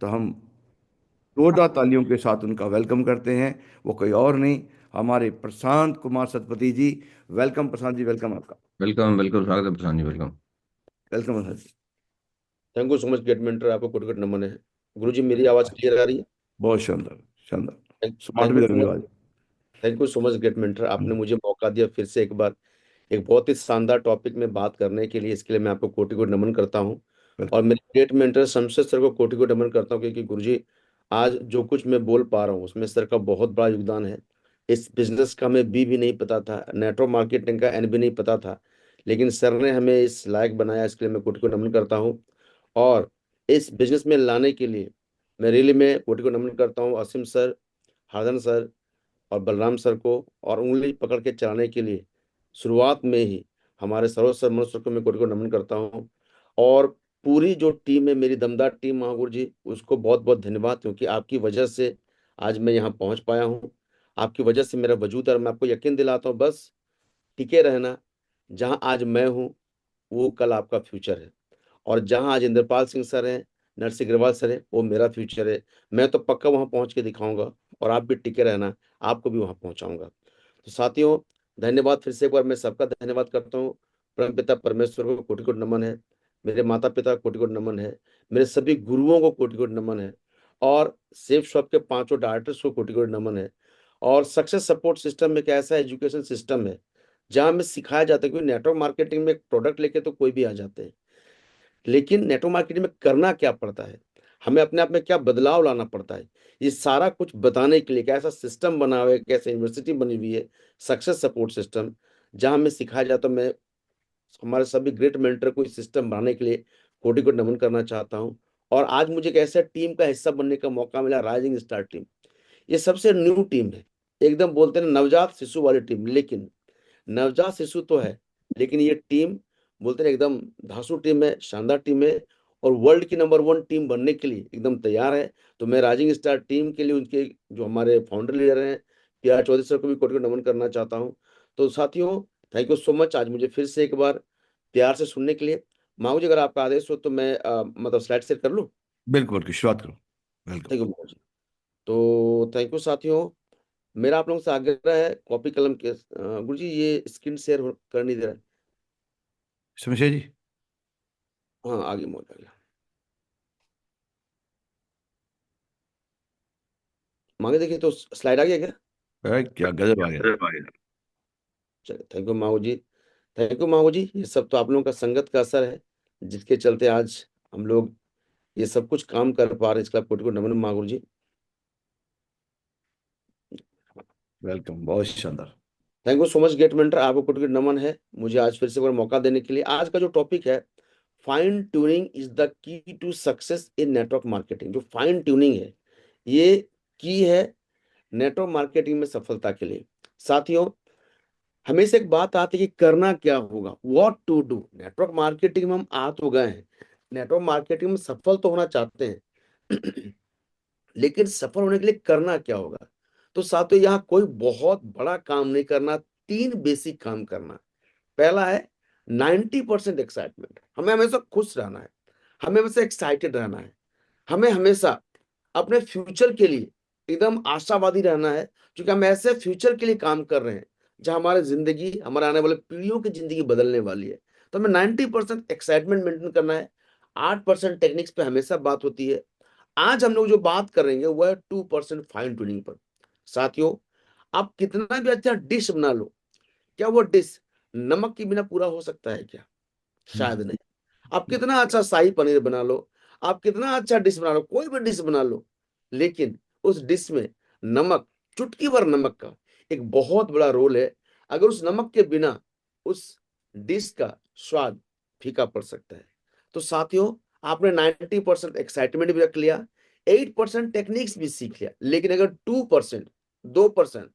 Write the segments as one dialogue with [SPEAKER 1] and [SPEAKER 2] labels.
[SPEAKER 1] तो हम जोरदार तालियों के साथ उनका वेलकम करते हैं। वो कोई और नहीं, हमारे प्रशांत कुमार सतपति जी। वेलकम प्रशांत जी, वेलकम आपका।
[SPEAKER 2] वेलकम, बिल्कुल स्वागत है Prashant ji, welcome.
[SPEAKER 1] Welcome Prashant ji.
[SPEAKER 3] Thank you so much gate mentor, आपको कोटि कोटि नमन है। गुरु जी, मेरी आवाज क्लियर आ रही है?
[SPEAKER 1] बहुत शानदार, शानदार। स्मार्ट
[SPEAKER 3] थैंक
[SPEAKER 1] भी
[SPEAKER 3] यू
[SPEAKER 1] लग
[SPEAKER 3] सो
[SPEAKER 1] रही है
[SPEAKER 3] मच।
[SPEAKER 1] आज।
[SPEAKER 3] Thank you so much gate mentor, आपने मुझे मौका दिया फिर से एक बार एक बहुत ही शानदार टॉपिक में बात करने के लिए। इसके लिए मैं आपको कोटि कोटि नमन करता हूँ। और
[SPEAKER 1] वेलकम।
[SPEAKER 3] मेरे गेट मेंटर शमशेर सर को कोटि कोटि नमन करता हूँ, क्योंकि गुरु जी आज जो कुछ मैं बोल पा रहा हूँ उसमें सर का बहुत बड़ा योगदान है। इस बिजनेस का हमें बी भी नहीं पता था, नेटवर्क मार्केटिंग का एन भी नहीं पता था, लेकिन सर ने हमें इस लायक बनाया। इसके लिए मैं कोटि कोटि नमन करता हूँ। और इस बिजनेस में लाने के लिए मैं रियली में कोटि को नमन करता हूँ असीम सर, हार्दन सर और बलराम सर को। और उंगली पकड़ के चलाने के लिए शुरुआत में ही हमारे सरोज सर, मनोज सर को मैं कोटि को नमन करता हूँ। और पूरी जो टीम है, मेरी दमदार टीम महागुरु जी, उसको बहुत बहुत धन्यवाद, क्योंकि आपकी वजह से आज मैं यहाँ पहुँच पाया हूँ। आपकी वजह से मेरा वजूद है। और मैं आपको यकीन दिलाता हूँ, बस टिके रहना। जहाँ आज मैं हूँ वो कल आपका फ्यूचर है। और जहां आज इंद्रपाल सिंह सर हैं, नरसिंह अग्रवाल सर है, वो मेरा फ्यूचर है। मैं तो पक्का वहां पहुंच के दिखाऊंगा। और आप भी टिके रहना, आपको भी वहां पहुंचाऊंगा। तो साथियों, धन्यवाद। फिर से एक बार मैं सबका धन्यवाद करता हूँ। परम पिता परमेश्वर को कोटि कोटि नमन है। मेरे माता पिता को कोटि कोटि नमन है। मेरे सभी गुरुओं को कोटि कोटि नमन है। और सेफ शॉप के पांचों डायरेक्टर्स को कोटि कोटि नमन है। और सक्सेस सपोर्ट सिस्टम एक ऐसा एजुकेशन सिस्टम है जहां हमें सिखाया जाता है, क्योंकि नेटवर्क मार्केटिंग में एक प्रोडक्ट लेके तो कोई भी आ जाते हैं, लेकिन नेटवर्क मार्केटिंग में करना क्या पड़ता है, हमें अपने आप में क्या बदलाव लाना पड़ता है, ये सारा कुछ बताने के लिए कैसा सिस्टम बना हुआ है, कैसे यूनिवर्सिटी बनी हुई है, सक्सेस सपोर्ट सिस्टम, जहां हमें सिखाया जाता है। मैं हमारे सभी ग्रेट मेंटर को इस सिस्टम बनाने के लिए कोटि कोटि नमन करना चाहता हूं। और आज मुझे एक ऐसे टीम का हिस्सा बनने का मौका मिला, राइजिंग स्टार टीम। ये सबसे न्यू टीम है, एकदम बोलते हैं ना, नवजात शिशु वाली टीम। लेकिन नवजात शिशु तो है, लेकिन ये टीम बोलते हैं एकदम धांसू टीम है, शानदार टीम है। और वर्ल्ड की नंबर वन टीम बनने के लिए एकदम तैयार है। तो मैं राइजिंग स्टार टीम के लिए उनके जो हमारे फाउंडर लीडर हैं, PR चौधरी सर को भी कोटि कोटि नमन करना चाहता हूँ। तो साथियों, थैंक यू सो मच आज मुझे फिर से एक बार प्यार से सुनने के लिए। माऊ जी, अगर आपका आदेश हो तो मैं मतलब स्लाइड शेयर कर लूँ?
[SPEAKER 1] बिल्कुल बिल्कुल, शुरुआत करो। वेलकम।
[SPEAKER 3] थैंक यू माऊ जी। तो थैंक यू साथियों। मेरा आप लोगों से आग्रह है, कॉपी कलम के गुरु जी ये स्क्रीन शेयर कर नहीं दे रहा है।
[SPEAKER 1] शमशेर जी।
[SPEAKER 3] हाँ, आगे मौत आ गया। मांगे देखिए तो स्लाइड आ गया क्या?
[SPEAKER 1] अरे क्या गजब आ गया।
[SPEAKER 3] चलिए, थैंक यू माहू जी। थैंक यू माहू जी। ये सब तो आप लोगों का संगत का असर है, जिसके चलते आज हम लोग ये सब कुछ काम कर पा रहे हैं। इसके लिए कोटि कोटि नमन माहू जी।
[SPEAKER 1] वेलकम, बहुत शानदार।
[SPEAKER 3] Thank you so much gate mentor, आपको कोटि कोटि नमन है मुझे आज फिर से एक बार मौका देने के लिए। आज का जो टॉपिक है, fine tuning is the key to success in network marketing. जो फाइन ट्यूनिंग है, ये की है नेटवर्क मार्केटिंग में सफलता के लिए। साथियों, हमेशा एक बात आती है कि करना क्या होगा, what to do. Network marketing में हम आ तो गए हैं, नेटवर्क मार्केटिंग में सफल तो होना चाहते हैं, लेकिन सफल होने के लिए करना क्या होगा। तो साथियों, यहाँ कोई बहुत बड़ा काम नहीं करना, तीन बेसिक काम करना। पहला है 90% एक्साइटमेंट। हमें हमेशा खुश रहना है, हमें हमेशा एक्साइटेड रहना है, हमें हमेशा अपने फ्यूचर के लिए एकदम आशावादी रहना है, क्योंकि हम ऐसे फ्यूचर के लिए काम कर रहे हैं जहां हमारी जिंदगी, हमारे आने वाले पीढ़ियों की जिंदगी बदलने वाली है। तो हमें 90% एक्साइटमेंट मेंटेन करना है। 8% टेक्निक्स पे हमेशा बात होती है। आज हम लोग जो बात करेंगे वह है 2% फाइन ट्यूनिंग पर। साथियों, आप कितना भी अच्छा डिश बना लो, क्या वो डिश नमक के बिना पूरा हो सकता है क्या? शायद नहीं। आप कितना अच्छा शाही पनीर बना लो, आप कितना अच्छा डिश बना लो, कोई भी डिश बना लो, लेकिन उस डिश में नमक, चुटकी भर नमक का एक बहुत बड़ा रोल है। अगर उस नमक के बिना उस डिश का स्वाद फीका पड़ सकता है। तो साथियों, आपने 90% एक्साइटमेंट भी रख लिया, 8% टेक्निक्स भी सीख लिया, लेकिन अगर 2%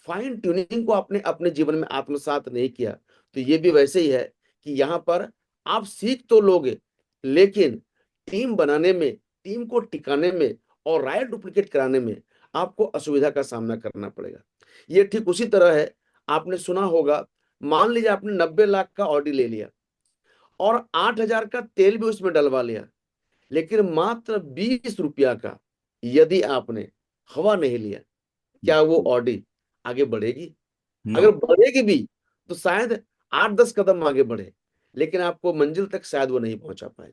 [SPEAKER 3] फाइन ट्यूनिंग को आपने अपने जीवन में आत्मसात नहीं किया, तो ये भी वैसे ही है कि यहाँ पर आप सीख तो लोगे, लेकिन टीम बनाने में, टीम को टिकाने में और राइट डुप्लीकेट कराने में आपको असुविधा का सामना करना पड़ेगा। ये ठीक उसी तरह है, आपने सुना होगा, मान लीजिए आपने 90 लाख का ऑडी ले लिया और 8,000 का तेल भी उसमें डलवा लिया, लेकिन मात्र 20 रुपया का यदि आपने हवा नहीं लिया, क्या वो ऑडी आगे बढ़ेगी?
[SPEAKER 1] नो।
[SPEAKER 3] अगर बढ़ेगी भी तो शायद 8-10 कदम आगे बढ़े, लेकिन आपको मंजिल तक शायद वो नहीं पहुंचा पाए।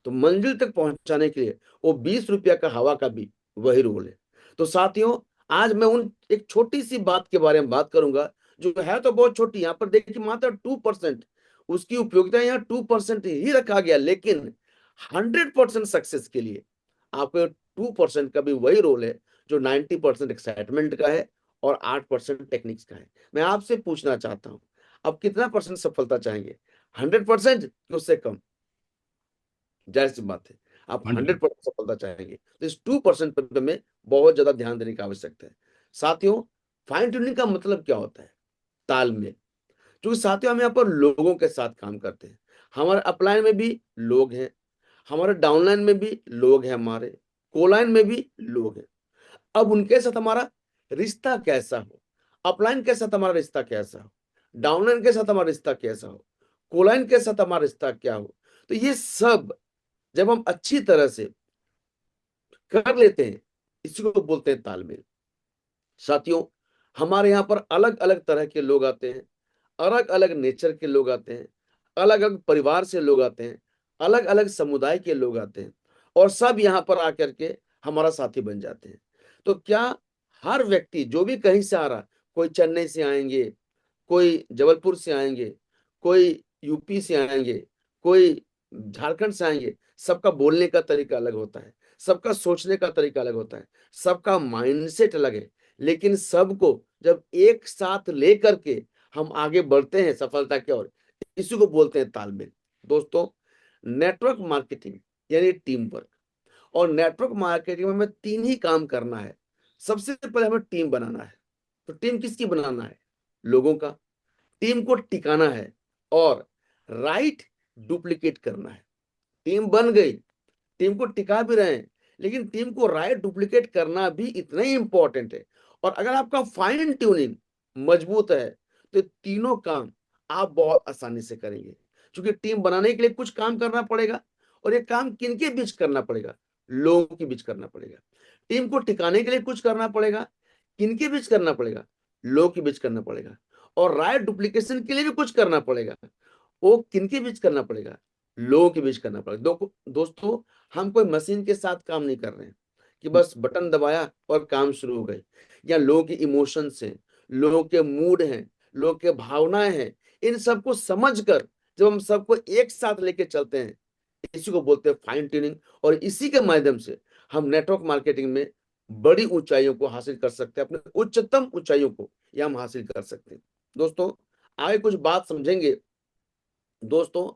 [SPEAKER 3] तो मंजिल तक पहुंचाने के लिए वो 20 रुपया का हवा का भी वही रोल है। तो साथियों, आज मैं उन एक छोटी सी बात के बारे में बात करूंगा, जो है तो बहुत छोटी। यहाँ पर देखिए मात्र 2%, उसकी उपयोगिता यहाँ 2% ही रखा गया, लेकिन 100% सक्सेस के लिए आपको 2% का भी वही रोल है जो 90% एक्साइटमेंट का है और 8% टेक्निक्स का है। मैं आपसे पूछना चाहता हूं, आप कितना परसेंट सफलता चाहेंगे? 100% कि उससे कम? जाहिर सी बात है, आप
[SPEAKER 1] 100।
[SPEAKER 3] 100% सफलता चाहेंगे, तो इस 2% पर हमें बहुत ज्यादा ध्यान देने की आवश्यकता है। साथियों, फाइन ट्यूनिंग का मतलब क्या होता है? तालमेल। क्योंकि साथियों, हम यहाँ पर लोगों के साथ काम करते हैं। हमारे अपलाइन में भी लोग हैं, हमारे डाउनलाइन में भी लोग हैं, हमारे कोलाइन में भी लोग हैं। अब उनके साथ हमारा रिश्ता कैसा हो, अपलाइन के साथ हमारा रिश्ता कैसा हो, डाउनलाइन के साथ हमारा रिश्ता कैसा हो, कोलाइन के साथ हमारा रिश्ता क्या हो, तो ये सब जब हम अच्छी तरह से कर लेते हैं, इसी को बोलते हैं तालमेल। साथियों, हमारे यहाँ पर अलग अलग तरह के लोग आते हैं, अलग अलग नेचर के लोग आते हैं, अलग अलग परिवार से लोग आते हैं, अलग अलग समुदाय के लोग आते हैं, और सब यहाँ पर आकर के हमारा साथी बन जाते हैं। तो क्या हर व्यक्ति जो भी कहीं से आ रहा, कोई चेन्नई से आएंगे, कोई जबलपुर से आएंगे, कोई यूपी से आएंगे, कोई झारखंड से आएंगे, सबका बोलने का तरीका अलग होता है, सबका सोचने का तरीका अलग होता है, सबका माइंडसेट अलग है, लेकिन सबको जब एक साथ लेकर के हम आगे बढ़ते हैं सफलता की ओर, इसी को बोलते हैं तालमेल। दोस्तों, नेटवर्क मार्केटिंग यानी टीम वर्क, और नेटवर्क मार्केटिंग में हमें 3 ही काम करना है। सबसे पहले हमें टीम बनाना है। तो टीम किसकी बनाना है? लोगों का। टीम को टिकाना है और राइट डुप्लीकेट करना है। टीम बन गई, टीम को टिका भी रहे हैं, लेकिन टीम को राइट डुप्लीकेट करना भी इतना ही इंपॉर्टेंट है। और अगर आपका फाइन ट्यूनिंग मजबूत है, तो तीनों काम आप बहुत आसानी से करेंगे। क्योंकि टीम बनाने के लिए कुछ काम करना पड़ेगा, और ये काम किनके बीच करना पड़ेगा? लोगों के बीच करना पड़ेगा। टीम को टिकाने के लिए कुछ करना पड़ेगा, किनके बीच करना पड़ेगा? लोगों के बीच करना पड़ेगा। और राइट डुप्लीकेशन के लिए भी कुछ करना पड़ेगा, वो किनके बीच करना पड़ेगा? लोगों के बीच करना पड़ेगा। दोस्तों, हम कोई मशीन के साथ काम नहीं कर रहे हैं कि बस बटन दबाया और काम शुरू हो गए। या लोगों के इमोशंस हैं, लोगों के मूड हैं, लोगों के भावनाएं हैं, इन सबको समझकर जब हम सबको एक साथ लेके चलते हैं, इसी को बोलते हैं फाइन ट्यूनिंग। और इसी के माध्यम से हम नेटवर्क मार्केटिंग में बड़ी ऊंचाइयों को हासिल कर सकते हैं, अपने उच्चतम ऊंचाइयों को ये हम हासिल कर सकते हैं। दोस्तों, आगे कुछ बात समझेंगे। दोस्तों,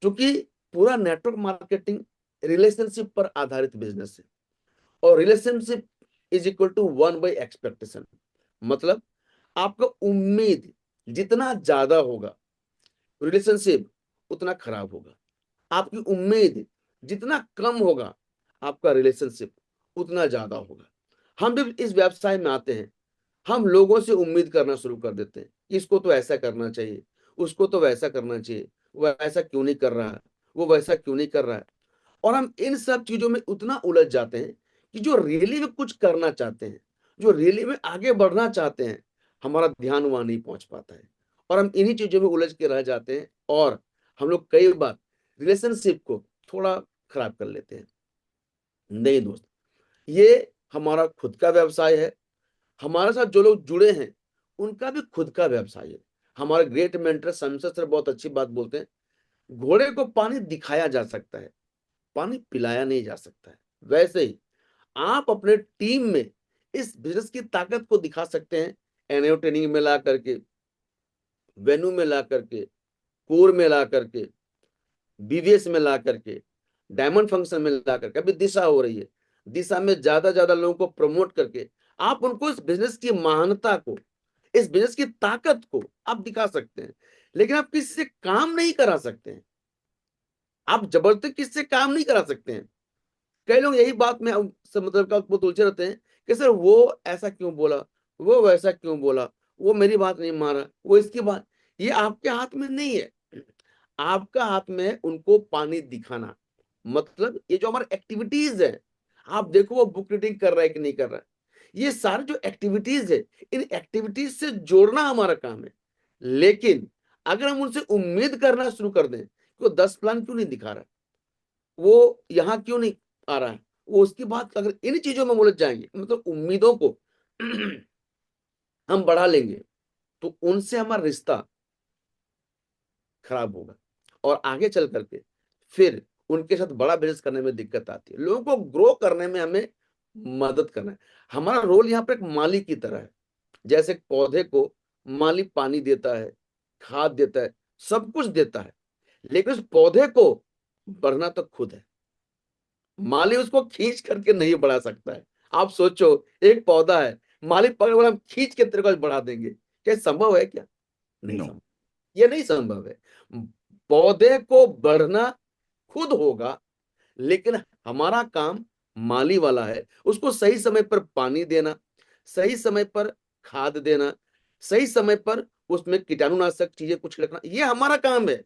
[SPEAKER 3] क्योंकि पूरा नेटवर्क मार्केटिंग रिलेशनशिप पर आधारित बिजनेस है, और रिलेशनशिप इज इक्वल टू 1/एक्सपेक्टेशन। मतलब आपका उम्मीद जितना ज्यादा होगा, रिलेशनशिप उतना खराब होगा। आपकी उम्मीद जितना कम होगा, आपका रिलेशनशिप उतना ज्यादा होगा। हम जब इस व्यवसाय में आते हैं, हम लोगों से उम्मीद करना शुरू कर देते हैं कि इसको तो ऐसा करना चाहिए, उसको तो वैसा करना चाहिए, वो ऐसा क्यों नहीं कर रहा है, वो वैसा क्यों नहीं कर रहा है। और हम इन सब चीजों में उतना उलझ जाते हैं कि जो रियली में कुछ करना चाहते हैं, जो रियली में आगे बढ़ना चाहते हैं, हमारा ध्यान वहां नहीं पहुंच पाता है, और हम इन्हीं चीजों में उलझ के रह जाते हैं, और हम लोग कई बार रिलेशनशिप को थोड़ा खराब कर लेते हैं। नहीं दोस्त, ये हमारा खुद का व्यवसाय है। हमारे साथ जो लोग जुड़े हैं, उनका भी खुद का व्यवसाय है। हमारे ग्रेट मेंटर शमशेर सर बहुत अच्छी बात बोलते हैं, घोड़े को पानी दिखाया जा सकता है, पानी पिलाया नहीं जा सकता है। वैसे ही आप अपने टीम में इस बिजनेस की ताकत को दिखा सकते हैं, एनएओ ट्रेनिंग में ला करके, वेन्यू में ला करके, कोर में ला करके, बीवीएस में ला करके, डायमंड फंक्शन में ला करके। अभी दिशा हो रही है, दिशा में ज्यादा ज्यादा लोगों को प्रमोट करके आप उनको इस बिजनेस की महानता को, इस बिजनेस की ताकत को आप दिखा सकते हैं। लेकिन आप किसी से काम नहीं करा सकते हैं, आप जबरदस्ती किसी से काम नहीं करा सकते हैं। कई लोग यही बात में मतलब का बहुत उलझे रहते हैं कि सर वो ऐसा क्यों बोला, वो वैसा क्यों बोला, वो मेरी बात नहीं माना, वो इसकी बात। ये आपके हाथ में नहीं है। आपका हाथ में उनको पानी दिखाना, मतलब ये जो हमारे एक्टिविटीज है, आप देखो वो बुक रीडिंग कर रहा है कि नहीं कर रहा है, ये सारे जो एक्टिविटीज है, इन एक्टिविटीज से जोड़ना हमारा काम है। लेकिन अगर हम उनसे उम्मीद करना शुरू कर दें कि वो 10 प्लान क्यों नहीं दिखा रहा है, वो यहाँ क्यों नहीं आ रहा है, वो उसकी बात, अगर इन चीजों में उलझ जाएंगे, मतलब उम्मीदों को हम बढ़ा लेंगे, तो उनसे हमारा रिश्ता खराब होगा और आगे चल करके फिर उनके साथ बड़ा बिजनेस करने में दिक्कत आती है। लोगों को ग्रो करने में हमें मदद करना है। हमारा रोल यहाँ पर एक माली की तरह है। जैसे एक पौधे को माली पानी देता है, खाद देता है, सब कुछ देता है, लेकिन उस पौधे को बढ़ना तो खुद है। माली उसको खींच करके नहीं बढ़ा सकता है। आप सोचो, एक पौधा है, माली पकड़ कर हम खींच के तेरे को बढ़ा देंगे, क्या संभव है? क्या नहीं
[SPEAKER 1] नो।
[SPEAKER 3] संभव, ये नहीं संभव है। पौधे को बढ़ना खुद होगा, लेकिन हमारा काम माली वाला है, उसको सही समय पर पानी देना, सही समय पर खाद देना, सही समय पर उसमें कीटाणुनाशक चीजें कुछ रखना, ये हमारा काम है।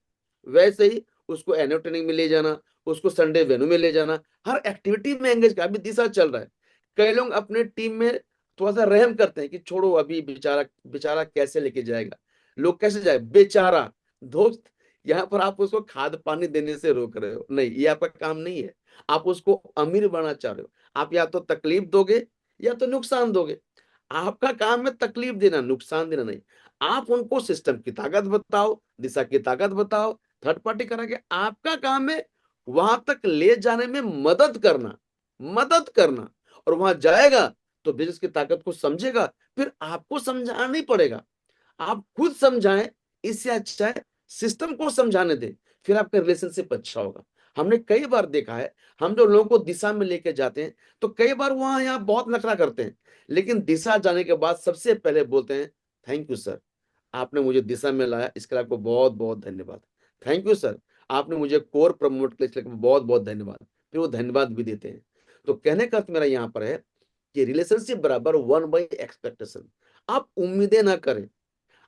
[SPEAKER 3] वैसे ही उसको एनुअल ट्रेनिंग में ले जाना, उसको संडे वेन्यू में ले जाना, हर एक्टिविटी में एंगेज कर। अभी दिशा चल रहा है, कई लोग अपने टीम में थोड़ा सा रहम करते हैं कि छोड़ो अभी बेचारा बेचारा कैसे लेके जाएगा, लोग कैसे जाए बेचारा। दोस्त, यहाँ पर आप उसको खाद पानी देने से रोक रहे हो, नहीं, ये आपका काम नहीं है। आप उसको अमीर बनाना चाह रहे हो, आप या तो तकलीफ दोगे या तो नुकसान दोगे। आपका काम है तकलीफ देना, नुकसान देना नहीं। आप उनको सिस्टम की ताकत बताओ, दिशा की ताकत बताओ, थर्ड पार्टी करा के आपका काम है वहां तक ले जाने में मदद करना, मदद करना। और वहां जाएगा तो बिजनेस की ताकत को समझेगा, फिर आपको समझाना नहीं पड़ेगा, आप खुद समझाएं। इससे अच्छा है सिस्टम को समझाने दें, फिर आपका रिलेशनशिप अच्छा होगा। हमने कई बार देखा है, हम जो लोगों को दिशा में लेके जाते हैं तो कई बार वहां यहाँ बहुत नखरा करते हैं, लेकिन दिशा जाने के बाद सबसे पहले बोलते हैं थैंक यू सर, आपने मुझे दिशा में लाया, इसके लिए आपको बहुत बहुत धन्यवाद। थैंक यू सर, आपने मुझे कोर प्रमोट किया, इसके लिए बहुत बहुत धन्यवाद। फिर वो धन्यवाद भी देते हैं। तो कहने का अर्थ मेरा यहाँ पर है कि रिलेशनशिप बराबर 1/एक्सपेक्टेशन। आप उम्मीदें ना करें,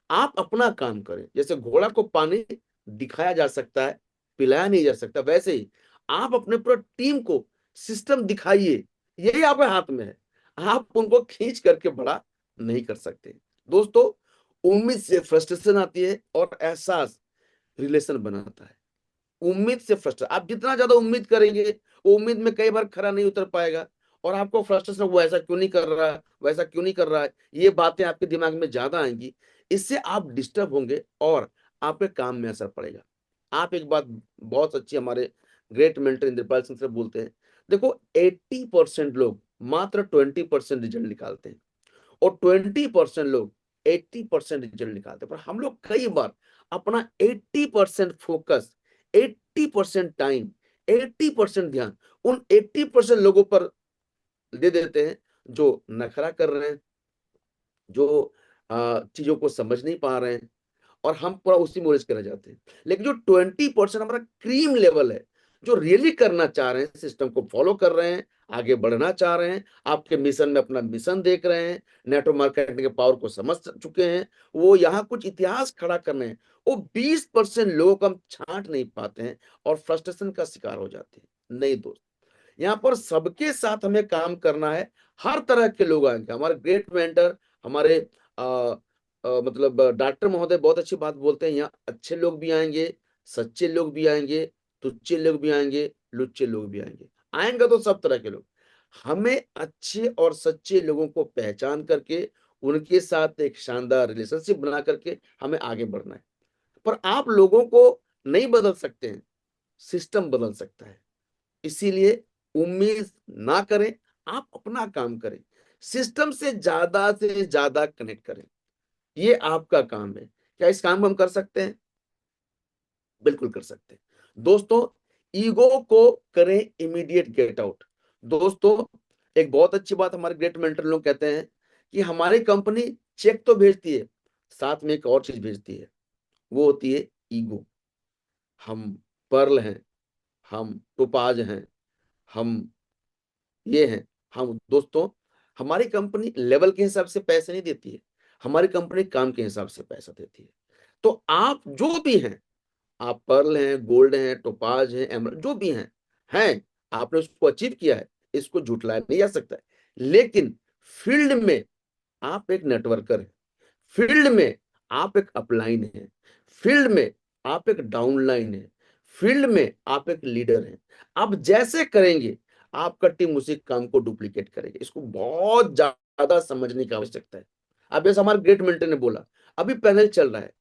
[SPEAKER 3] आप अपना काम करें। जैसे घोड़ा को पानी दिखाया जा सकता है, पिलाया नहीं जा सकता, वैसे ही आप अपने पूरा टीम को सिस्टम दिखाइए, यही आपके हाथ में है। आप उनको खींच करके बड़ा नहीं कर सकते। दोस्तों, उम्मीद से फ्रस्ट्रेशन आती है और एहसास रिलेशन बनाता है। उम्मीद से फ्रस्ट्रेशन, आप जितना ज्यादा उम्मीद करेंगे, वो उम्मीद में कई बार खरा नहीं उतर पाएगा और आपको फ्रस्ट्रेशन, वो ऐसा क्यों नहीं कर रहा है, वैसा क्यों नहीं कर रहा है, ये बातें आपके दिमाग में ज्यादा आएंगी। इससे आप डिस्टर्ब होंगे और आपके काम में असर पड़ेगा। आप एक बात बहुत अच्छी हमारे great mentor Indrapal Singh sir बोलते हैं, देखो 80% लोग मात्र 20% रिजल्ट निकालते हैं और 20% लोग 80% रिजल्ट निकालते हैं। पर हम लोग कई बार अपना 80% फोकस, 80% टाइम, 80% ध्यान उन 80% लोगों पर दे देते हैं जो नखरा कर रहे हैं, जो चीजों को समझ नहीं पा रहे हैं, और हम पूरा उसी में उलझ के रह जाते हैं। लेकिन जो 20% हमारा क्रीम लेवल है, जो रियली करना चाह रहे हैं, सिस्टम को फॉलो कर रहे हैं, आगे बढ़ना चाह रहे हैं, आपके मिशन में अपना मिशन देख रहे हैं, नेटवर्क मार्केटिंग के पावर को समझ चुके हैं, वो यहाँ कुछ इतिहास खड़ा करने हैं, वो 20% लोगों को हम छांट नहीं पाते हैं और फ्रस्ट्रेशन का शिकार हो जाते हैं। नहीं दोस्त, यहाँ पर सबके साथ हमें काम करना है। हर तरह के लोग आएंगे, हमारे ग्रेट मेंटर, हमारे मतलब डॉक्टर महोदय बहुत अच्छी बात बोलते हैं, यहाँ अच्छे लोग भी आएंगे, सच्चे लोग भी आएंगे, तुच्चे लोग भी आएंगे, लुच्चे लोग भी आएंगे। आएंगे तो सब तरह के लोग। हमें अच्छे और सच्चे लोगों को पहचान करके उनके साथ एक शानदार रिलेशनशिप बना करके हमें आगे बढ़ना है। पर आप लोगों को नहीं बदल सकते हैं, सिस्टम बदल सकता है। इसीलिए उम्मीद ना करें, आप अपना काम करें, सिस्टम से ज्यादा कनेक्ट करें, ये आपका काम है। क्या इस काम को हम कर सकते हैं? बिल्कुल कर सकते हैं। दोस्तों, ईगो को करें इमीडिएट गेट आउट। दोस्तों, एक बहुत अच्छी बात हमारे ग्रेट मेंटर लोग कहते हैं कि हमारी कंपनी चेक तो भेजती है, साथ में एक और चीज भेजती है, वो होती है ईगो। हम पर्ल हैं, हम टोपाज हैं, हम ये हैं। हम दोस्तों, हमारी कंपनी लेवल के हिसाब से पैसे नहीं देती है, हमारी कंपनी काम के हिसाब से पैसा देती है। तो आप जो भी हैं, आप पर्ल हैं, गोल्ड हैं, टोपाज हैं, एमराल्ड जो भी हैं, हैं, आपने उसको अचीव किया है, इसको झुटलाया नहीं जा सकता है। लेकिन फील्ड में आप एक नेटवर्कर हैं, फील्ड में आप एक अपलाइन हैं, फील्ड में आप एक डाउनलाइन हैं, फील्ड में आप एक लीडर हैं। आप जैसे करेंगे आपका टीम उसी काम को डुप्लीकेट करेगी। इसको बहुत ज्यादा समझने की आवश्यकता है। अब जैसे हमारे ग्रेट मिल्टन ने बोला, अभी पैनल चल रहा है,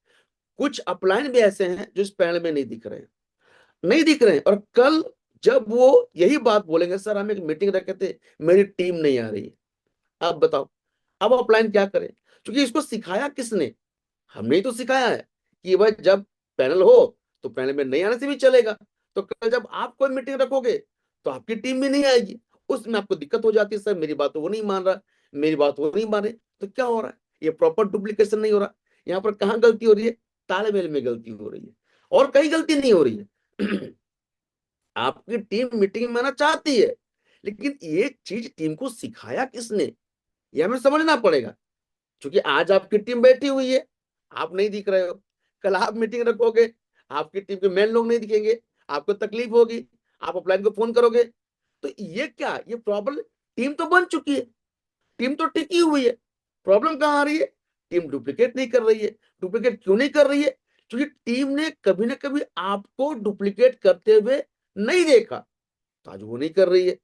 [SPEAKER 3] कुछ अपलाइन भी ऐसे हैं जो इस पैनल में नहीं दिख रहे हैं, नहीं दिख रहे हैं, और कल जब वो यही बात बोलेंगे, सर हम एक मीटिंग रखे थे, मेरी टीम नहीं आ रही है, अब बताओ अब अपलाइन क्या करें? क्योंकि इसको सिखाया किसने? हमने ही तो सिखाया है कि भाई जब पैनल हो तो पैनल में नहीं आने से भी चलेगा, तो कल जब आप कोई मीटिंग रखोगे तो आपकी टीम भी नहीं आएगी, उसमें आपको दिक्कत हो जाती है, सर मेरी बात तो वो नहीं मान रहा, मेरी बात वो नहीं मान रहे, तो क्या हो रहा है? ये प्रॉपर डुप्लीकेशन नहीं हो रहा। यहाँ पर कहाँ गलती हो रही है? तालमेल में गलती हो रही है, और कहीं गलती नहीं हो रही है। आपकी टीम मीटिंग में आना चाहती है, लेकिन ये चीज टीम को सिखाया किसने, ये हमें समझना पड़ेगा। क्योंकि आज आपकी टीम बैठी हुई है, आप नहीं दिख रहे हो, कल आप मीटिंग रखोगे, आपकी टीम के मेन लोग नहीं दिखेंगे, आपको तकलीफ होगी, आप अपलाइन को फोन करोगे, तो ये क्या, ये प्रॉब्लम, टीम तो बन चुकी है, टीम तो टिकी हुई है, प्रॉब्लम कहाँ आ रही है? टीम डुप्लीकेट नहीं कर रही है। डुप्लीकेट क्यों नहीं कर रही है? क्योंकि टीम ने कभी ना कभी आपको डुप्लीकेट करते हुए नहीं देखा, तो आज वो नहीं कर रही है।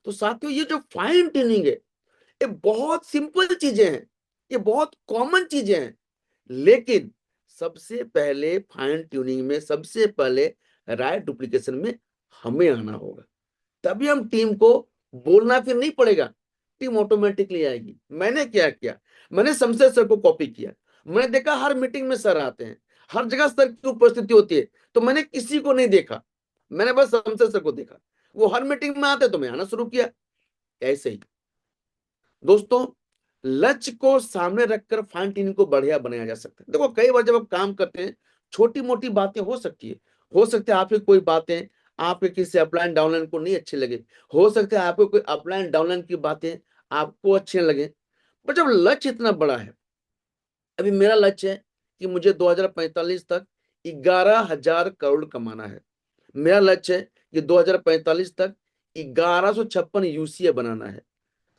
[SPEAKER 3] तो साथियों, ये जो फाइन ट्यूनिंग है, ये बहुत सिंपल चीजें हैं, ये बहुत कॉमन चीजें हैं, लेकिन सबसे पहले फाइन ट्यूनिंग में, सबसे पहले राइट डुप्लीकेशन में हमें आना होगा, तभी हम टीम को बोलना फिर नहीं पड़ेगा, टीम ऑटोमेटिकली आएगी। मैंने क्या किया, मैंने शमशेर सर को कॉपी किया। मैंने देखा हर मीटिंग में सर आते हैं, हर जगह सर की उपस्थिति होती है, तो मैंने किसी को नहीं देखा, मैंने बस शमशेर सर को देखा, वो हर मीटिंग में आते तो मैं आना शुरू किया। ऐसे ही दोस्तों, लक्ष्य को सामने रखकर फाइन ट्यूनिंग को बढ़िया बनाया जा सकता है। देखो कई बार जब आप काम करते हैं, छोटी मोटी बातें हो सकती है, हो सकता है आपकी कोई बातें आपके किसी अपलाइन डाउनलाइन को नहीं अच्छी लगे, हो सकता है आपको कोई अपलाइन डाउनलाइन की बातें आपको अच्छी न लगे, पर जब लक्ष्य इतना बड़ा है, अभी मेरा लक्ष्य है कि मुझे 2045 तक 11,000 करोड़ कमाना है। मेरा लक्ष्य है कि 2045 तक 1156 यूसीए बनाना है।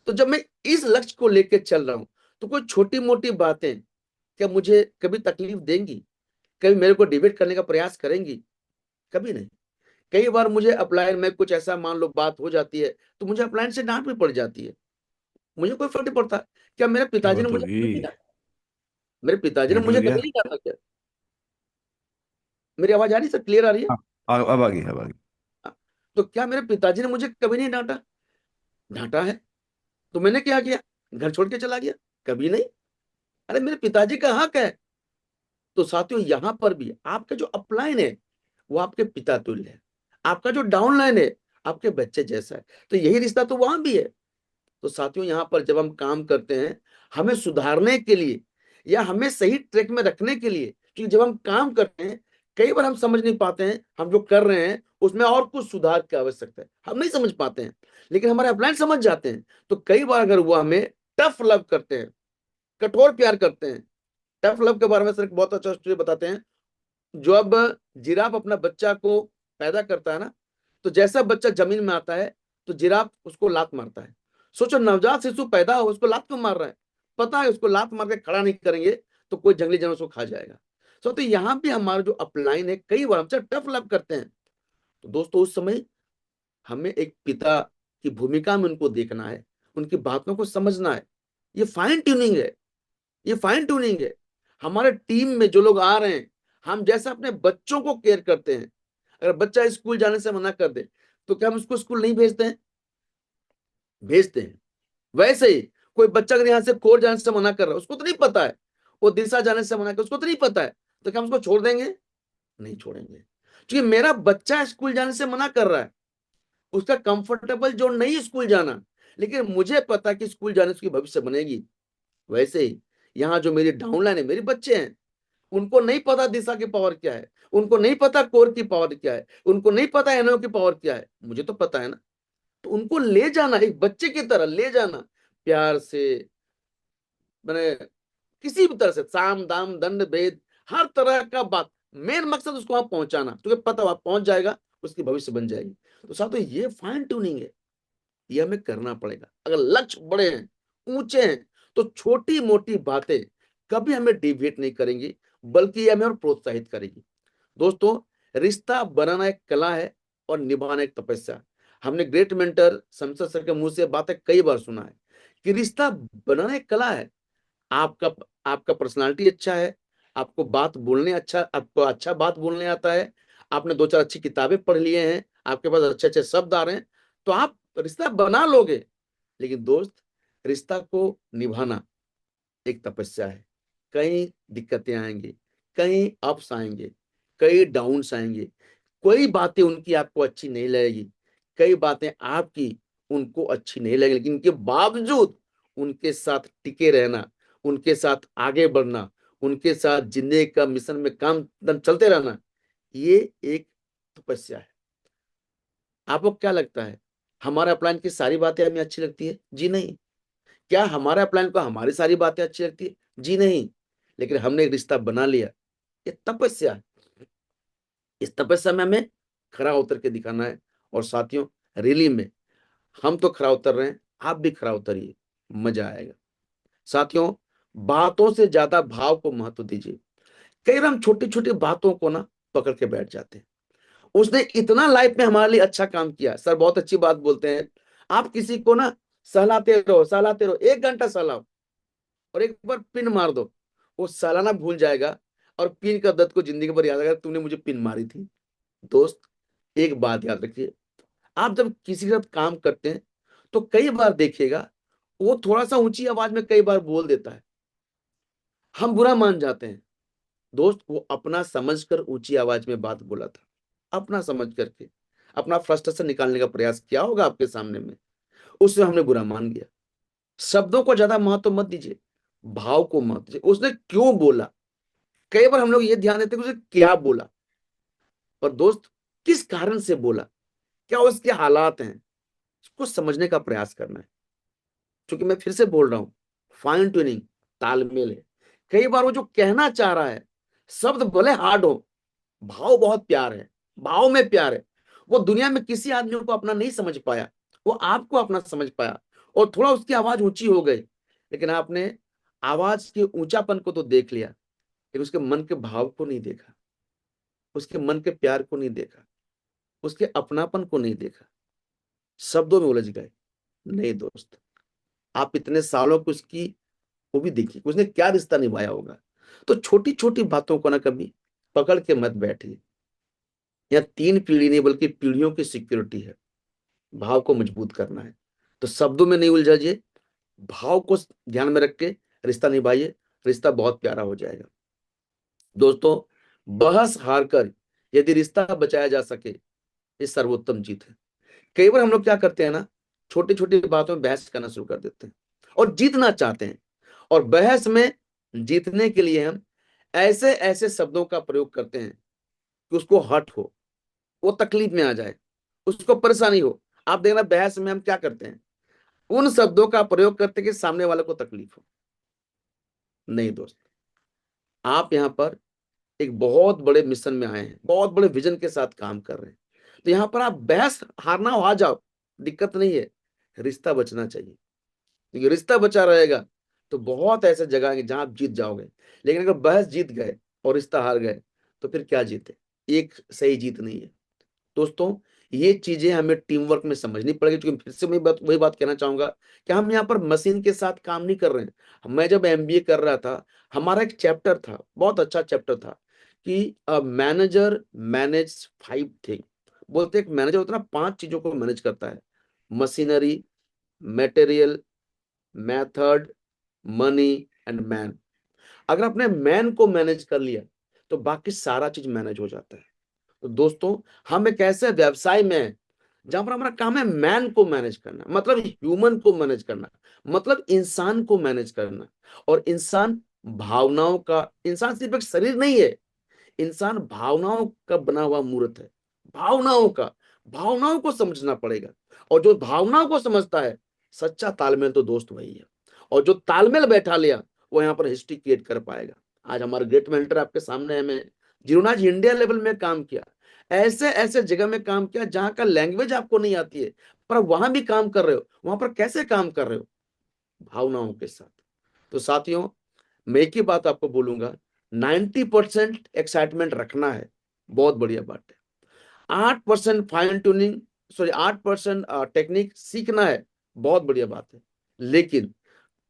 [SPEAKER 3] तो जब मैं इस लक्ष्य को लेकर चल रहा हूं, तो कोई छोटी मोटी बातें क्या मुझे कभी तकलीफ देंगी? कभी मेरे को डिबेट करने का प्रयास करेंगी? कभी नहीं। कई बार मुझे अपलाइन में कुछ ऐसा मान लो बात हो जाती है, तो मुझे अपलाइन से डांट भी पड़ जाती है, मुझे कोई फर्क नहीं पड़ता। क्या मेरे
[SPEAKER 1] क्या
[SPEAKER 3] पिताजी ने
[SPEAKER 1] बात
[SPEAKER 3] मुझे
[SPEAKER 1] होगी?
[SPEAKER 3] कभी नहीं डांटा? मेरे पिताजी ने
[SPEAKER 1] डांट
[SPEAKER 3] मुझे
[SPEAKER 1] मिल
[SPEAKER 3] कभी
[SPEAKER 1] गया।
[SPEAKER 3] नहीं डांटा क्या? मेरी आवाज आ रही है सर, क्लियर आ रही है?
[SPEAKER 1] हाँ, अब आ गई, अब आ गई।
[SPEAKER 3] हाँ। तो क्या मेरे पिताजी ने मुझे कभी नहीं डांटा? डांटा है। तो मैंने क्या किया? घर छोड़ के चला गया? कभी नहीं। अरे मेरे पिताजी का हक है। तो साथियों, यहां पर भी आपका जो अपलाइन है वो आपके पिता तुल्य है, आपका जो डाउनलाइन है आपके बच्चे जैसा है, तो यही रिश्ता तो वहां भी है। तो साथियों, यहाँ पर जब हम काम करते हैं, हमें सुधारने के लिए या हमें सही ट्रैक में रखने के लिए, क्योंकि जब हम काम करते हैं कई बार हम समझ नहीं पाते हैं हम जो कर रहे हैं उसमें और कुछ सुधार की आवश्यकता है, हम नहीं समझ पाते हैं, लेकिन हमारे अपलाइन समझ जाते हैं। तो कई बार अगर वो हमें टफ लव करते हैं, कठोर प्यार करते हैं, टफ लव के बारे में सर एक बहुत अच्छा स्टोरी बताते हैं। जो अब जिराफ अपना बच्चा को पैदा करता है ना, तो जैसा बच्चा जमीन में आता है तो जिराफ उसको लात मारता है। सोचो, नवजात शिशु पैदा हो उसको लात क्यों मार रहा है? पता है उसको लात मार के खड़ा नहीं करेंगे तो कोई जंगली जानवर उसको खा जाएगा। तो यहाँ भी हमारा जो अपलाइन है कई बार हमसे टफ लव करते हैं। तो दोस्तों, उस समय हमें एक पिता की भूमिका में उनको देखना है, उनकी बातों को समझना है। ये फाइन ट्यूनिंग है, ये फाइन ट्यूनिंग है। हमारे टीम में जो लोग आ रहे हैं, हम जैसे अपने बच्चों को केयर करते हैं, अगर बच्चा स्कूल जाने से मना कर दे तो क्या हम उसको स्कूल नहीं भेजते हैं? भेजते हैं। वैसे ही कोई बच्चा अगर यहाँ से कोर जाने से मना कर रहा है, उसको तो नहीं पता है, वो दिशा जाने से मना कर, उसको तो नहीं पता है, तो क्या हम उसको छोड़ देंगे? नहीं छोड़ेंगे। क्योंकि मेरा बच्चा स्कूल जाने से मना कर रहा है, उसका कंफर्टेबल जोन नहीं स्कूल जाना, लेकिन मुझे पता है कि स्कूल जाने से उसकी भविष्य बनेगी। वैसे ही यहाँ जो मेरी डाउनलाइन है, मेरे बच्चे हैं, उनको नहीं पता दिशा की पावर क्या है, उनको नहीं पता कोर की पावर क्या है, उनको नहीं पता एनओ की पावर क्या है, मुझे तो पता है ना। तो उनको ले जाना, एक बच्चे की तरह ले जाना, प्यार से, मैंने किसी भी तरह से, साम दाम दंड भेद, हर तरह का बात, मेन मकसद उसको वहां पहुंचाना, क्योंकि पता वहां पहुंच जाएगा उसकी भविष्य बन जाएगी। तो साथियों ये फाइन ट्यूनिंग है, ये हमें करना पड़ेगा। अगर लक्ष्य बड़े हैं, ऊंचे हैं, तो छोटी मोटी बातें कभी हमें डिविएट नहीं करेंगी, बल्कि ये हमें और प्रोत्साहित करेगी। दोस्तों, रिश्ता बनाना एक कला है और निभाना एक तपस्या। हमने ग्रेट मेंटर शमशेर सर के मुंह से बातें कई बार सुना है कि रिश्ता बनाना एक कला है। आपका आपका पर्सनालिटी अच्छा है, आपको अच्छा बात बोलने आता है, आपने दो चार अच्छी किताबें पढ़ लिए हैं, आपके पास अच्छे अच्छे शब्द आ रहे हैं, तो आप रिश्ता बना लोगे। लेकिन दोस्त, रिश्ता को निभाना एक तपस्या है। कई दिक्कतें आएंगी, कई अप्स आएंगे, कई डाउन्स आएंगे, कोई बातें उनकी आपको अच्छी नहीं लगेगी, कई बातें आपकी उनको अच्छी नहीं लगेगी, लेकिन इनके बावजूद उनके साथ टिके रहना, उनके साथ आगे बढ़ना, उनके साथ जिंदगी का मिशन में काम चलते रहना, ये एक तपस्या है। आपको क्या लगता है, हमारा प्लान की सारी बातें हमें अच्छी लगती है? जी नहीं। क्या हमारा प्लान को हमारी सारी बातें अच्छी लगती है? जी नहीं। लेकिन हमने एक रिश्ता बना लिया, ये तपस्या है। इस तपस्या में हमें खरा उतर के दिखाना है। और साथियों, रैली में हम तो खरा उतर रहे हैं, आप भी खरा उतरिए, मजा आएगा। साथियों, बातों से ज्यादा भाव को महत्व दीजिए। कई बार हम छोटी छोटी बातों को ना पकड़ के बैठ जाते हैं। उसने इतना लाइफ में हमारे लिए अच्छा काम किया, सर बहुत अच्छी बात बोलते हैं। आप किसी को ना सहलाते रहो, 1 घंटा सहलाओ और एक बार पिन मार दो, वो सालाना भूल जाएगा और पिन का दर्द को जिंदगी भर याद आएगा, तुमने मुझे पिन मारी थी। दोस्त, एक बात याद रखिए, आप जब किसी के साथ काम करते हैं तो कई बार देखिएगा वो थोड़ा सा ऊंची आवाज में कई बार बोल देता है, हम बुरा मान जाते हैं। दोस्त, वो अपना समझकर ऊंची आवाज में बात बोला था, अपना समझ करके अपना फ्रस्ट्रेशन निकालने का प्रयास किया होगा आपके सामने में, उससे हमने बुरा मान गया। शब्दों को ज्यादा महत्व मत दीजिए, भाव को महत्व दीजिए। उसने क्यों बोला, कई बार हम लोग ये ध्यान देते हैं कि उसने क्या बोला, पर दोस्त किस कारण से बोला, क्या उसके हालात हैं, उसको समझने का प्रयास करना है। क्योंकि मैं फिर से बोल रहा हूं, फाइन ट्यूनिंग, तालमेल है। कई बार वो जो कहना चाह रहा है, शब्द भले हार्ड हो, भाव बहुत प्यार है, भाव में प्यार है। वो दुनिया में किसी आदमी को अपना नहीं समझ पाया, वो आपको अपना समझ पाया और थोड़ा उसकी आवाज ऊंची हो गई, लेकिन आपने आवाज के ऊंचापन को तो देख लिया, लेकिन उसके मन के भाव को नहीं देखा, उसके मन के प्यार को नहीं देखा, उसके अपनापन को नहीं देखा, शब्दों में उलझ गए। नहीं दोस्त, आप इतने सालों की उसकी वो भी देखिए कि उसने क्या रिश्ता निभाया होगा। तो छोटी छोटी बातों को ना कभी पकड़ के मत बैठिए। यह 3 पीढ़ी नहीं बल्कि पीढ़ियों की सिक्योरिटी है। भाव को मजबूत करना है तो शब्दों में नहीं उलझिए, भाव को ध्यान में रख के रिश्ता निभाइए, रिश्ता बहुत प्यारा हो जाएगा। दोस्तों, बहस हार कर यदि रिश्ता बचाया जा सके, ये सर्वोत्तम जीत है। कई बार हम लोग क्या करते हैं ना, छोटी छोटी बातों में बहस करना शुरू कर देते हैं और जीतना चाहते हैं, और बहस में जीतने के लिए हम ऐसे ऐसे शब्दों का प्रयोग करते हैं कि उसको हर्ट हो, वो तकलीफ में आ जाए, उसको परेशानी हो। आप देखना, बहस में हम क्या करते हैं, उन शब्दों का प्रयोग करते हैं कि सामने वाले को तकलीफ हो। नहीं दोस्त, आप यहाँ पर एक बहुत बड़े मिशन में आए हैं, बहुत बड़े विजन के साथ काम कर रहे हैं, तो यहाँ पर आप बहस हारना हो आ जाओ, दिक्कत नहीं है। रिश्ता बचना चाहिए, क्योंकि रिश्ता बचा रहेगा तो बहुत ऐसे जगह आएंगे जहां आप जीत जाओगे। लेकिन अगर बहस जीत गए और रिश्ता हार गए तो फिर क्या जीते, एक सही जीत नहीं है। दोस्तों, ये चीजें हमें टीम वर्क में समझनी पड़ेगी। क्योंकि फिर से मैं वही बात कहना चाहूंगा कि हम यहाँ पर मशीन के साथ काम नहीं कर रहे हैं। मैं जब एमबीए कर रहा था, हमारा एक चैप्टर था, बहुत अच्छा चैप्टर था, कि मैनेजर मैनेज 5 थिंग। बोलते एक मैनेजर होता है ना, 5 चीजों को मैनेज करता है: machinery, material, method, money and man. अगर आपने मैन को मैनेज कर लिया तो बाकी सारा चीज मैनेज हो जाता है। तो दोस्तों, हम एक ऐसे व्यवसाय में हैं जहां पर हमारा काम है मैन को मैनेज करना, मतलब ह्यूमन को मैनेज करना, मतलब इंसान को मैनेज करना। और इंसान भावनाओं का, इंसान सिर्फ एक शरीर नहीं है, इंसान भावनाओं का बना हुआ मूर्त है। भावनाओं का, भावनाओं को समझना पड़ेगा। और जो भावनाओं को समझता है, सच्चा तालमेल तो दोस्त वही है। और जो तालमेल बैठा लिया, वो यहाँ पर हिस्ट्री क्रिएट कर पाएगा। आज हमारे ग्रेट मेंटर आपके सामने है, मैं जिन्होंने आज इंडिया लेवल में काम किया, ऐसे ऐसे जगह में काम किया जहां का लैंग्वेज आपको नहीं आती है, पर वहां भी काम कर रहे हो। वहां पर कैसे काम कर रहे हो? भावनाओं के साथ। तो साथियों, मैं एक ही बात आपको बोलूंगा, 90% एक्साइटमेंट रखना है, बहुत बढ़िया बात है। 8% फाइन ट्यूनिंग, सॉरी 8% टेक्निक सीखना है, बहुत बढ़िया बात है। लेकिन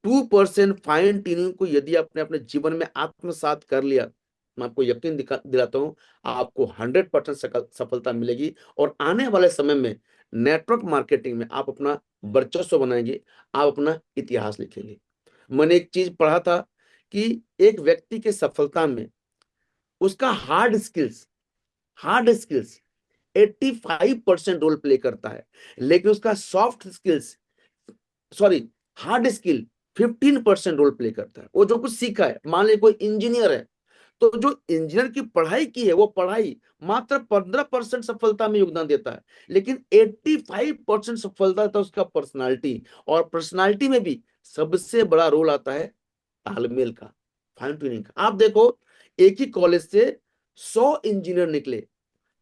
[SPEAKER 3] 2% फाइन ट्यूनिंग को यदि आपने अपने जीवन में आत्मसात कर लिया, मैं आपको यकीन दिलाता हूं, आपको 100% सफलता मिलेगी। और आने वाले समय में नेटवर्क मार्केटिंग में आप अपना वर्चस्व बनाएंगे, आप अपना इतिहास लिखेंगे। मैंने एक चीज पढ़ा था कि एक व्यक्ति के सफलता में उसका हार्ड स्किल्स 85% रोल प्ले करता है, लेकिन उसका soft skills, sorry hard skill 15% role play करता है। वो जो कुछ सीखा है, मान लीजिए कोई इंजीनियर है, तो जो इंजीनियर की पढ़ाई की है, वो पढ़ाई मात्र 15% सफलता में योगदान देता है, लेकिन 85% सफलता था उसका पर्सनालिटी। और पर्सनालिटी में भी सबसे बड़ा रोल आता है तालमेल का, फाइन ट्यूनिंग का। आप देखो, एक ही कॉलेज से 100 इंजीनियर निकले,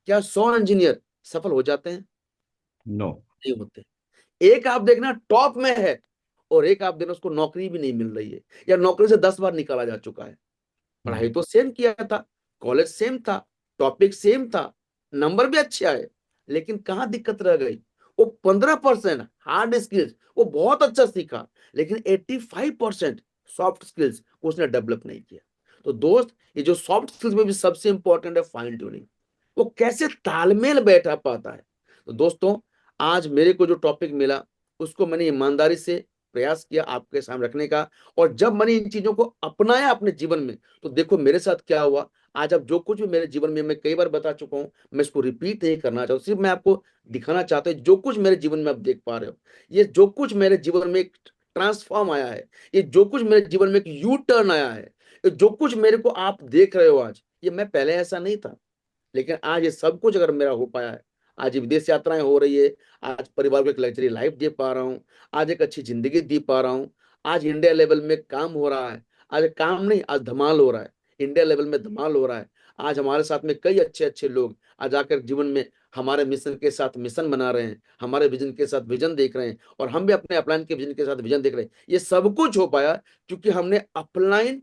[SPEAKER 3] क्या 100 इंजीनियर सफल हो जाते हैं?
[SPEAKER 1] नो।
[SPEAKER 3] नहीं होते। एक आप देखना टॉप में है, और एक आप देखना उसको नौकरी भी नहीं मिल रही है, या नौकरी से 10 बार निकाला जा चुका है। पढ़ाई तो सेम किया था, कॉलेज सेम था, टॉपिक सेम था, नंबर भी अच्छे आए, लेकिन कहाँ दिक्कत रह गई? वो 15% हार्ड स्किल्स वो बहुत अच्छा सीखा, लेकिन 85% सॉफ्ट स्किल्स उसने डेवलप नहीं किया। तो दोस्त, ये जो सॉफ्ट स्किल्स में भी सबसे इंपॉर्टेंट है फाइन ट्यूनिंग, वो कैसे तालमेल बैठा पाता है। तो दोस्तों, आज मेरे को जो टॉपिक मिला, उसको मैंने ईमानदारी से प्रयास किया आपके सामने रखने का। और जब मैंने इन चीजों को अपनाया अपने जीवन में, तो देखो मेरे साथ क्या हुआ। आज अब जो कुछ भी मेरे जीवन में, मैं कई बार बता चुका हूं, मैं इसको रिपीट नहीं करना चाहता, सिर्फ मैं आपको दिखाना चाहता हूं जो कुछ मेरे जीवन में आप देख पा रहे हो, ये जो कुछ मेरे जीवन में एक ट्रांसफॉर्म आया है, ये जो कुछ मेरे जीवन में एक यू टर्न आया है, ये जो कुछ मेरे को आप देख रहे हो आज, ये मैं पहले ऐसा नहीं था, लेकिन आज ये सब कुछ अगर मेरा हो पाया है, आज विदेश यात्राएं हो रही है, आज परिवार को एक लग्जरी लाइफ दे पा रहा हूँ, आज एक अच्छी जिंदगी जी पा रहा हूँ, आज इंडिया लेवल में काम हो रहा है, आज काम नहीं, आज धमाल हो रहा है, इंडिया लेवल में धमाल हो रहा है। आज हमारे साथ में कई अच्छे अच्छे लोग आज आकर जीवन में हमारे मिशन के साथ मिशन बना रहे हैं, हमारे विजन के साथ विजन देख रहे हैं, और हम भी अपने अपलाइन के विजन के साथ विजन देख रहे हैं। ये सब कुछ हो पाया क्योंकि हमने अपलाइन,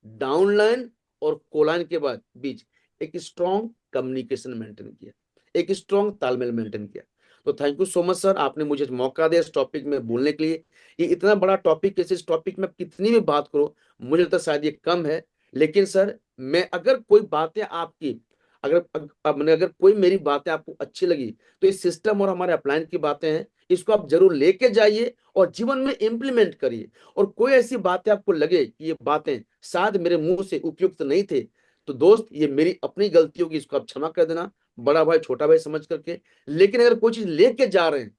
[SPEAKER 3] डाउनलाइन और कोलाइन के बाद बीच एक स्ट्रॉन्ग कम्युनिकेशन मेंटेन किया, एक स्ट्रॉन्ग तालमेल मेंटेन किया। तो thank you so much sir, आपने मुझे मौका दिया इस टॉपिक में बोलने के लिए। ये इतना बड़ा टॉपिक है, इस टॉपिक में कितनी भी बात करो, मुझे लगता है शायद ये कम है। लेकिन सर, मैं अगर कोई बातें आपकी, अगर कोई मेरी बातें आपको अच्छी लगी, तो इस सिस्टम और हमारे अपलाइन की बातें हैं, इसको आप जरूर लेके जाइए और जीवन में इंप्लीमेंट करिए। और कोई ऐसी बातें आपको लगे कि ये बातें शायद मेरे मुंह से उपयुक्त नहीं थे, तो दोस्त ये मेरी अपनी गलती होगी, इसको आप क्षमा कर देना, बड़ा भाई छोटा भाई समझ करके। लेकिन अगर कोई चीज लेके जा रहे हैं,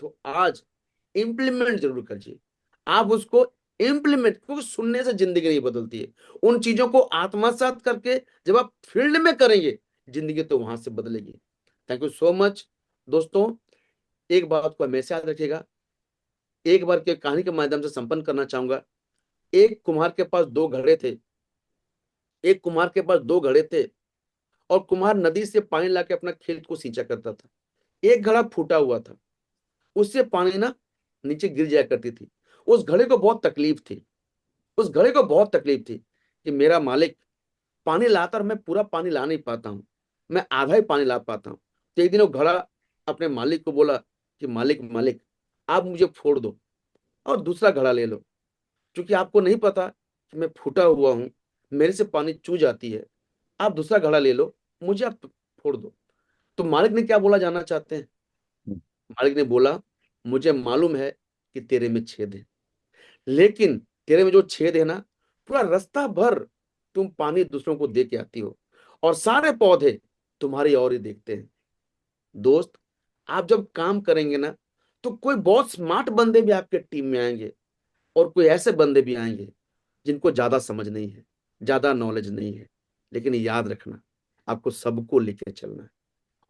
[SPEAKER 3] तो आज इंप्लीमेंट जरूर करिए। आप उसको इंप्लीमेंट, क्योंकि सुनने से जिंदगी नहीं बदलती है, उन चीजों को आत्मसात करके जब आप फील्ड में करेंगे, जिंदगी तो वहां से बदलेगी। थैंक यू सो मच दोस्तों। एक बात को हमेशा याद रखिएगा, एक बार की कहानी के माध्यम से संपन्न करना चाहूंगा। एक कुम्हार के पास दो घड़े थे, एक कुम्हार के पास दो घड़े थे, और कुम्हार नदी से पानी लाके अपना खेत को सींचा करता था। एक घड़ा फूटा हुआ था, उससे पानी ना नीचे गिर जाया करती थी। उस घड़े को बहुत तकलीफ थी, उस घड़े को बहुत तकलीफ थी कि मेरा मालिक पानी लाता और मैं पूरा पानी ला नहीं पाता हूँ, मैं आधा ही पानी ला पाता हूँ। तो एक दिन वो घड़ा अपने मालिक को बोला कि मालिक मालिक, आप मुझे फोड़ दो और दूसरा घड़ा ले लो, क्योंकि आपको नहीं पता कि मैं फूटा हुआ हूं, मेरे से पानी चू जाती है, आप दूसरा घड़ा ले लो, मुझे आप फोड़ दो। तो मालिक ने क्या बोला, जानना चाहते हैं? मालिक ने बोला, मुझे मालूम है कि तेरे में छेद है, लेकिन तेरे में जो छेद है ना, पूरा रास्ता भर तुम पानी दूसरों को दे के आती हो, और सारे पौधे तुम्हारी ओर ही देखते हैं। दोस्त, आप जब काम करेंगे ना, तो कोई बहुत स्मार्ट बंदे भी आपके टीम में आएंगे, और कोई ऐसे बंदे भी आएंगे जिनको ज्यादा समझ नहीं है, ज्यादा नॉलेज नहीं है, लेकिन याद रखना, आपको सबको लेके चलना है।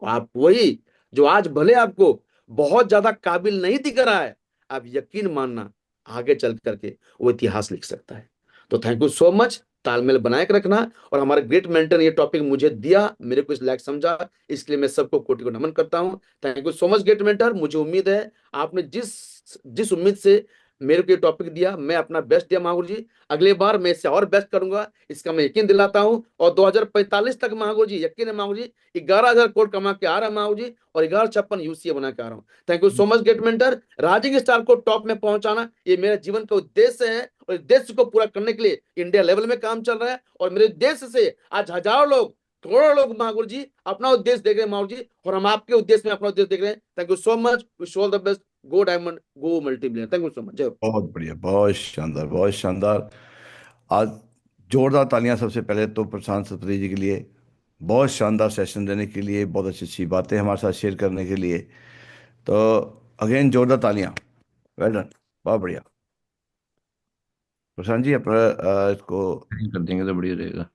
[SPEAKER 3] और आप वही, जो आज भले आपको बहुत ज्यादा काबिल नहीं दिख रहा है, आप यकीन मानना, आगे चल करके वो इतिहास लिख सकता है। तो थैंक यू सो मच। तालमेल बनाए के रखना। और हमारे ग्रेट मेंटर ने ये टॉपिक मुझे दिया, मेरे को इस लायक समझा, इसलिए मैं सबको कोटि को नमन करता हूँ। Thank you so much great mentor. मुझे उम्मीद है आपने जिस जिस उम्मीद से मेरे को ये टॉपिक दिया, मैं अपना बेस्ट दिया महागुरु जी। अगले बार मैं इससे और बेस्ट करूंगा, इसका मैं यकीन दिलाता हूँ। और 2045 तक महागुरु जी, यकीन है महागुरु जी, 11,000 करोड़ कमा के आ रहा है महागुरु जी, और 1156 यूसीए बना के आ रहा हूँ। Thank you so much great mentor. Rising star को टॉप में पहुंचाना ये मेरे जीवन का उद्देश्य है, और इस उद्देश्य को पूरा करने के लिए इंडिया लेवल में काम चल रहा है। और मेरे उद्देश्य से आज हजारों लोग, करोड़ों लोग महागुरु जी अपना उद्देश्य देख रहे हैं महागुरु जी, और हम आपके उद्देश्य में अपना उद्देश्य देख रहे हैं। Thank you so much, wish all the best. Go diamond, go multiplayer. Thank you so much. जय हो।
[SPEAKER 1] बहुत बढ़िया, बहुत शानदार, बहुत शानदार। आज जोरदार तालियां सबसे पहले तो प्रशांत सतपथी जी के लिए, बहुत शानदार सेशन देने के लिए, बहुत अच्छी अच्छी बातें हमारे साथ शेयर करने के लिए। तो अगेन जोरदार तालियां। वेल डन, बहुत बढ़िया। प्रशांत जी अपना इसको
[SPEAKER 2] कर देंगे तो बढ़िया रहेगा।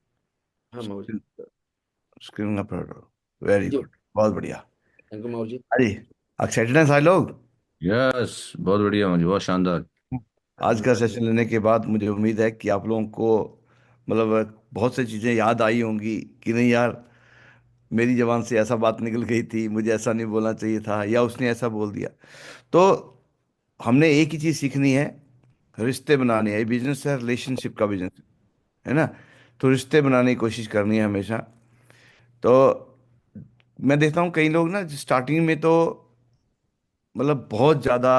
[SPEAKER 3] हाँ Mahaguru
[SPEAKER 1] screen
[SPEAKER 3] ji.
[SPEAKER 1] Screen upload. Very
[SPEAKER 3] जी,
[SPEAKER 1] गुड, बहुत बढ़िया।
[SPEAKER 3] Thank you Mahaguru ji.
[SPEAKER 1] अरे एक्साइटेड हैं सारे लोग।
[SPEAKER 2] यस, बहुत बढ़िया मुझे, बहुत शानदार।
[SPEAKER 1] आज का सेशन लेने के बाद मुझे उम्मीद है कि आप लोगों को मतलब बहुत सी चीज़ें याद आई होंगी कि नहीं यार, मेरी जबान से ऐसा बात निकल गई थी, मुझे ऐसा नहीं बोलना चाहिए था, या उसने ऐसा बोल दिया। तो हमने एक ही चीज़ सीखनी है, रिश्ते बनाने हैं। ये बिजनेस है, रिलेशनशिप का बिजनेस है ना। तो रिश्ते बनाने की कोशिश करनी है हमेशा। तो मैं देखता हूँ कई लोग ना स्टार्टिंग में तो मतलब बहुत ज़्यादा